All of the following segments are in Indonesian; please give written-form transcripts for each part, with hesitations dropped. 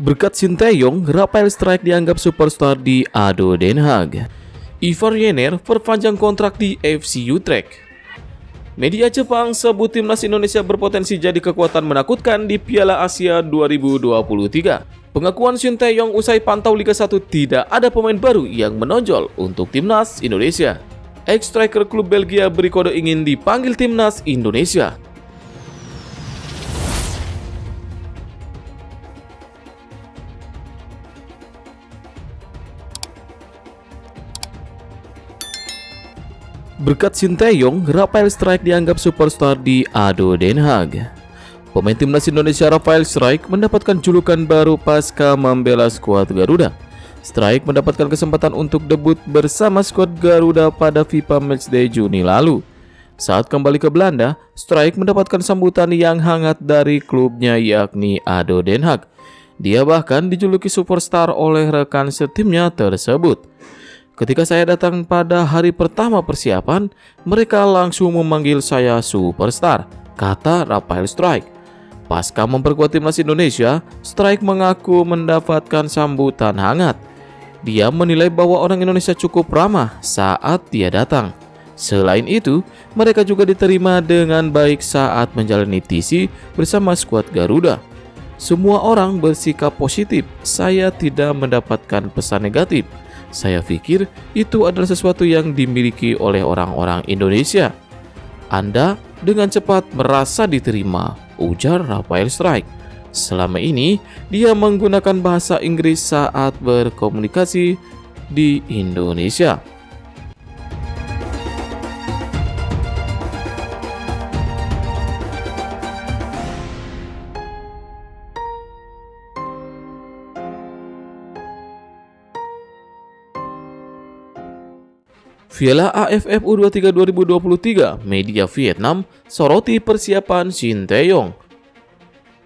Berkat Sinteyong, Rafael Strijk dianggap superstar di ADO Den Haag. Ivar Jenner perpanjang kontrak di FC Utrecht. Media Jepang sebut timnas Indonesia berpotensi jadi kekuatan menakutkan di Piala Asia 2023. Pengakuan Sinteyong usai pantau Liga 1 tidak ada pemain baru yang menonjol untuk timnas Indonesia. Ex-striker klub Belgia beri kode ingin dipanggil timnas Indonesia. Berkat Sinteyong, Rafael Strijk dianggap superstar di ADO Den Haag. Pemain timnas Indonesia Rafael Strijk mendapatkan julukan baru pasca membela skuad Garuda. Strijk mendapatkan kesempatan untuk debut bersama skuad Garuda pada FIFA Matchday Juni lalu. Saat kembali ke Belanda, Strijk mendapatkan sambutan yang hangat dari klubnya yakni ADO Den Haag. Dia bahkan dijuluki superstar oleh rekan setimnya tersebut. Ketika saya datang pada hari pertama persiapan, mereka langsung memanggil saya superstar, kata Rafael Strijk. Pasca memperkuat timnas Indonesia, Strijk mengaku mendapatkan sambutan hangat. Dia menilai bahwa orang Indonesia cukup ramah saat dia datang. Selain itu, mereka juga diterima dengan baik saat menjalani TC bersama skuad Garuda. Semua orang bersikap positif, saya tidak mendapatkan pesan negatif. Saya pikir itu adalah sesuatu yang dimiliki oleh orang-orang Indonesia. Anda dengan cepat merasa diterima, ujar Rafael Strijk. Selama ini, dia menggunakan bahasa Inggris saat berkomunikasi di Indonesia. Piala AFF U23 2023, media Vietnam soroti persiapan Sinteyong.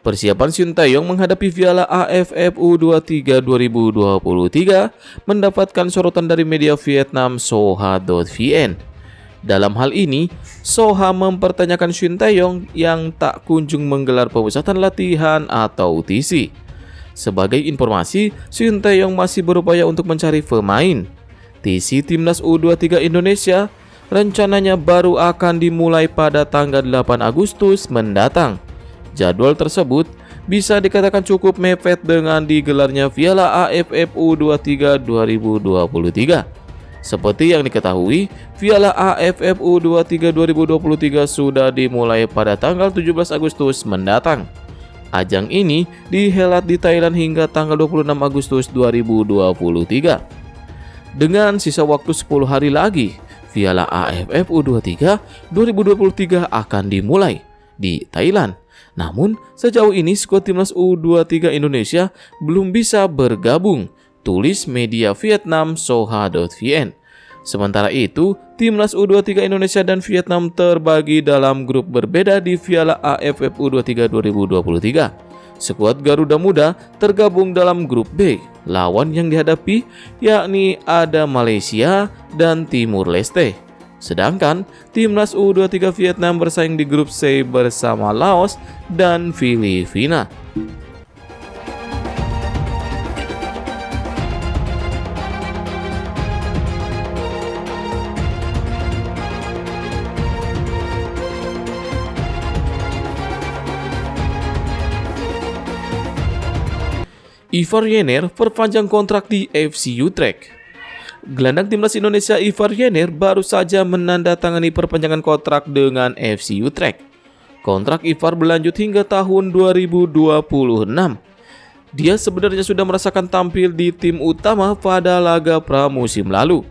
Persiapan Sinteyong menghadapi Piala AFF U23 2023 mendapatkan sorotan dari media Vietnam Soha.vn. Dalam hal ini, Soha mempertanyakan Sinteyong yang tak kunjung menggelar pemusatan latihan atau TC. Sebagai informasi, Sinteyong masih berupaya untuk mencari pemain. TC Timnas U23 Indonesia rencananya baru akan dimulai pada tanggal 8 Agustus mendatang. Jadwal tersebut bisa dikatakan cukup mepet dengan digelarnya Piala AFF U23 2023. Seperti yang diketahui, Piala AFF U23 2023 sudah dimulai pada tanggal 17 Agustus mendatang. Ajang ini dihelat di Thailand hingga tanggal 26 Agustus 2023. Dengan sisa waktu 10 hari lagi, Piala AFF U23 2023 akan dimulai di Thailand. Namun, sejauh ini skuad timnas U23 Indonesia belum bisa bergabung, tulis media Vietnam Soha.vn. Sementara itu, timnas U23 Indonesia dan Vietnam terbagi dalam grup berbeda di Piala AFF U23 2023. Skuad Garuda Muda tergabung dalam grup B. Lawan yang dihadapi yakni ada Malaysia dan Timur Leste. Sedangkan timnas U23 Vietnam bersaing di grup C bersama Laos dan Filipina. Ivar Jenner perpanjang kontrak di FC Utrecht. Gelandang timnas Indonesia Ivar Jenner baru saja menandatangani perpanjangan kontrak dengan FC Utrecht. Kontrak Ivar berlanjut hingga tahun 2026. Dia sebenarnya sudah merasakan tampil di tim utama pada laga pramusim lalu.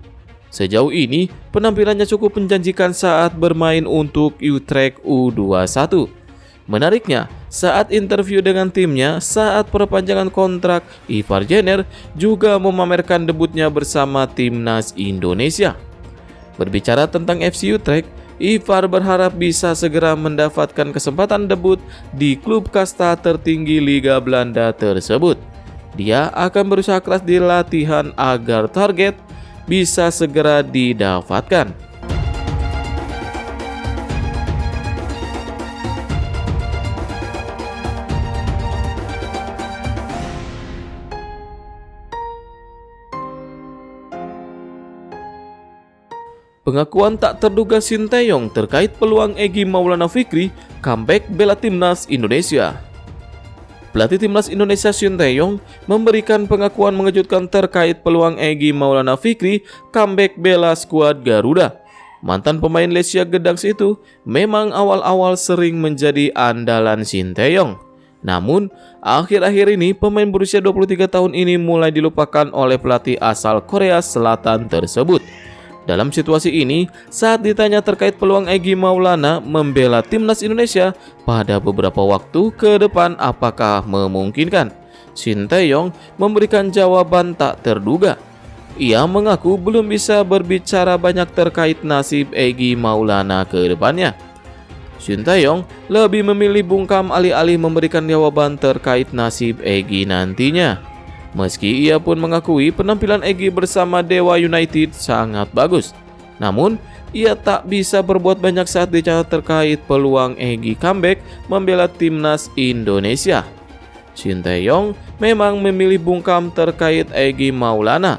Sejauh ini, penampilannya cukup menjanjikan saat bermain untuk Utrecht U21. Menariknya, saat interview dengan timnya saat perpanjangan kontrak, Ivar Jenner juga memamerkan debutnya bersama timnas Indonesia. Berbicara tentang FC Utrecht, Ivar berharap bisa segera mendapatkan kesempatan debut di klub kasta tertinggi Liga Belanda tersebut. Dia akan berusaha keras di latihan agar target bisa segera didapatkan. Pengakuan tak terduga Sinteyong terkait peluang Egy Maulana Fikri comeback bela timnas Indonesia. Pelatih timnas Indonesia Sinteyong memberikan pengakuan mengejutkan terkait peluang Egy Maulana Fikri comeback bela skuad Garuda. Mantan pemain Lesia Gedangs itu memang awal-awal sering menjadi andalan Sinteyong. Namun, akhir-akhir ini pemain berusia 23 tahun ini mulai dilupakan oleh pelatih asal Korea Selatan tersebut. Dalam situasi ini, saat ditanya terkait peluang Egy Maulana membela timnas Indonesia pada beberapa waktu ke depan apakah memungkinkan, Sinteyong memberikan jawaban tak terduga. Ia mengaku belum bisa berbicara banyak terkait nasib Egy Maulana ke depannya. Sinteyong lebih memilih bungkam alih-alih memberikan jawaban terkait nasib Egy nantinya. Meski ia pun mengakui penampilan Egy bersama Dewa United sangat bagus, namun ia tak bisa berbuat banyak saat ditanya terkait peluang Egy comeback membela timnas Indonesia. Sinteyong memang memilih bungkam terkait Egy Maulana,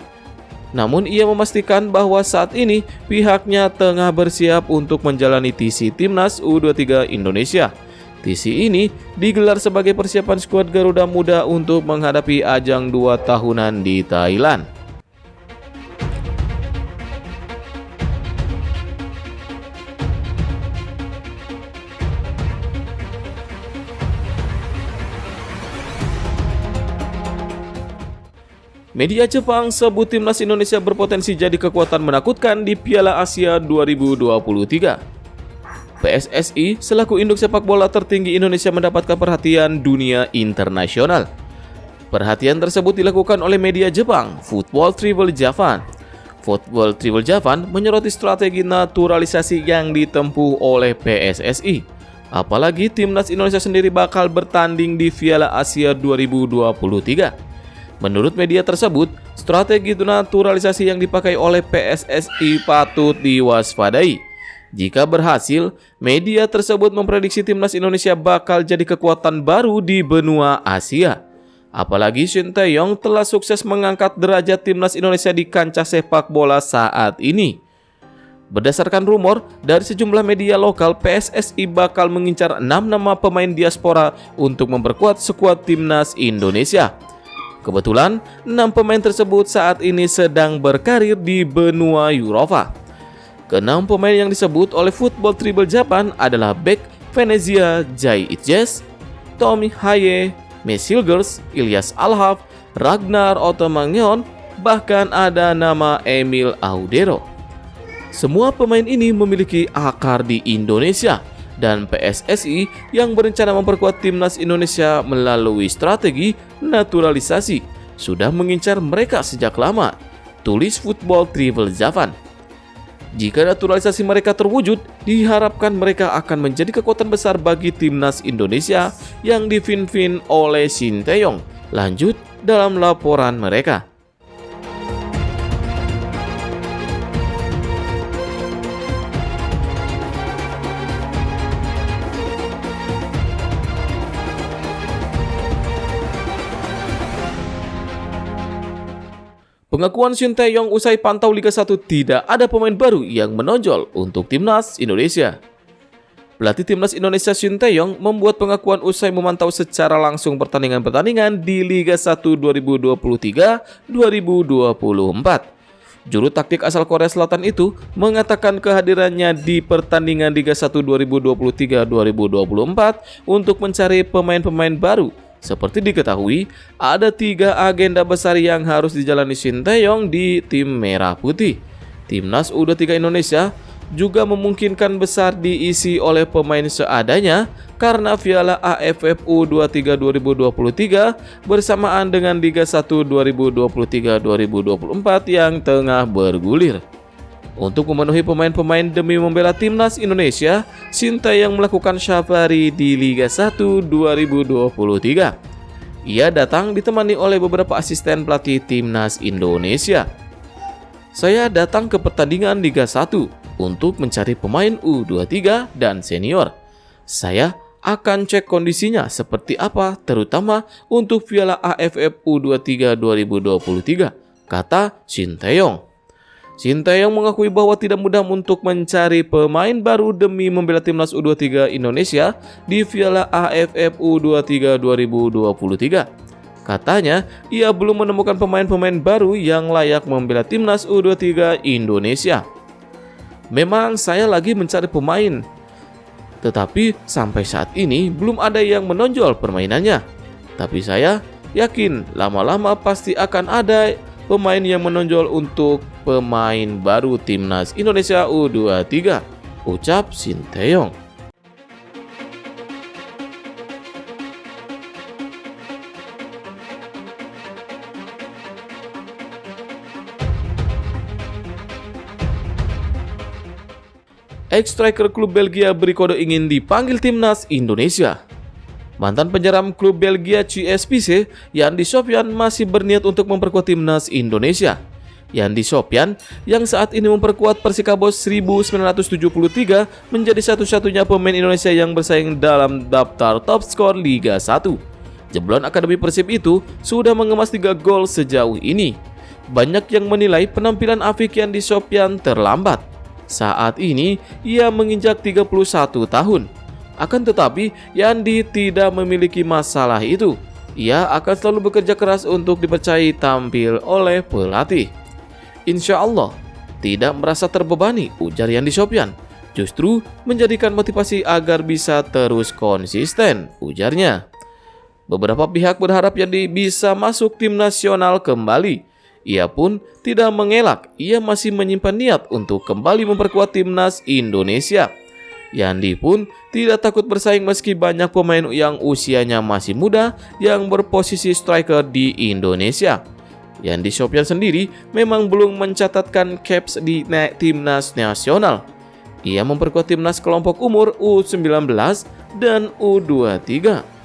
namun ia memastikan bahwa saat ini pihaknya tengah bersiap untuk menjalani TC Timnas U23 Indonesia. TC ini digelar sebagai persiapan skuad Garuda Muda untuk menghadapi ajang 2 tahunan di Thailand. Media Jepang sebut timnas Indonesia berpotensi jadi kekuatan menakutkan di Piala Asia 2023. PSSI selaku induk sepak bola tertinggi Indonesia mendapatkan perhatian dunia internasional. Perhatian tersebut dilakukan oleh media Jepang, Football Travel Japan. Football Travel Japan menyoroti strategi naturalisasi yang ditempuh oleh PSSI. Apalagi timnas Indonesia sendiri bakal bertanding di Piala Asia 2023. Menurut media tersebut, strategi naturalisasi yang dipakai oleh PSSI patut diwaspadai. Jika berhasil, media tersebut memprediksi timnas Indonesia bakal jadi kekuatan baru di benua Asia. Apalagi Sinteyong telah sukses mengangkat derajat timnas Indonesia di kancah sepak bola saat ini. Berdasarkan rumor dari sejumlah media lokal, PSSI bakal mengincar 6 nama pemain diaspora untuk memperkuat skuad timnas Indonesia. Kebetulan, 6 pemain tersebut saat ini sedang berkarir di benua Eropa. Ke-6 pemain yang disebut oleh Football Travel Japan adalah bek Venezia Jai Itjes, Tommy Haye, Mesilgers, Ilyas Alhaf, Ragnar Otomangyon, bahkan ada nama Emil Audero. Semua pemain ini memiliki akar di Indonesia dan PSSI yang berencana memperkuat timnas Indonesia melalui strategi naturalisasi sudah mengincar mereka sejak lama, tulis Football Travel Japan. Jika naturalisasi mereka terwujud, diharapkan mereka akan menjadi kekuatan besar bagi timnas Indonesia yang dipimpin oleh Sinteyong. Lanjut dalam laporan mereka. Pengakuan Sinteyong usai pantau Liga 1 tidak ada pemain baru yang menonjol untuk timnas Indonesia. Pelatih timnas Indonesia Sinteyong membuat pengakuan usai memantau secara langsung pertandingan-pertandingan di Liga 1 2023-2024. Juru taktik asal Korea Selatan itu mengatakan kehadirannya di pertandingan Liga 1 2023-2024 untuk mencari pemain-pemain baru. Seperti diketahui, ada 3 agenda besar yang harus dijalani Sinteyong di tim Merah Putih. Timnas U23 Indonesia juga memungkinkan besar diisi oleh pemain seadanya karena Piala AFF U23 2023 bersamaan dengan Liga 1 2023-2024 yang tengah bergulir. Untuk memenuhi pemain-pemain demi membela timnas Indonesia, Sinteyong melakukan safari di Liga 1 2023. Ia datang ditemani oleh beberapa asisten pelatih timnas Indonesia. Saya datang ke pertandingan Liga 1 untuk mencari pemain U23 dan senior. Saya akan cek kondisinya seperti apa, terutama untuk Piala AFF U23 2023, kata Sinteyong. Sinteyong mengakui bahwa tidak mudah untuk mencari pemain baru demi membela timnas U23 Indonesia di Piala AFF U23 2023. Katanya, ia belum menemukan pemain-pemain baru yang layak membela timnas U23 Indonesia. Memang saya lagi mencari pemain, tetapi sampai saat ini belum ada yang menonjol permainannya. Tapi saya yakin lama-lama pasti akan ada pemain yang menonjol untuk pemain baru timnas Indonesia U23, ucap Sinteyong. Ex-striker klub Belgia beri kode ingin dipanggil timnas Indonesia. Mantan penyeram klub Belgia CSPC, Yandi Sofyan masih berniat untuk memperkuat timnas Indonesia. Yandi Sofyan yang saat ini memperkuat Persikabo 1973 menjadi satu-satunya pemain Indonesia yang bersaing dalam daftar top skor Liga 1. Jebolan Akademi Persib itu sudah mengemas 3 gol sejauh ini. Banyak yang menilai penampilan Afik Yandi Sofyan terlambat. Saat ini ia menginjak 31 tahun. Akan tetapi Yandi tidak memiliki masalah itu. Ia akan selalu bekerja keras untuk dipercayai tampil oleh pelatih. Insya Allah tidak merasa terbebani, ujar Yandi Sofyan. Justru menjadikan motivasi agar bisa terus konsisten, ujarnya. Beberapa pihak berharap Yandi bisa masuk tim nasional kembali. Ia pun tidak mengelak, ia masih menyimpan niat untuk kembali memperkuat timnas Indonesia. Yandi pun tidak takut bersaing meski banyak pemain yang usianya masih muda yang berposisi striker di Indonesia. Yandi Sofyan sendiri memang belum mencatatkan caps di timnas nasional. Ia memperkuat timnas kelompok umur U19 dan U23.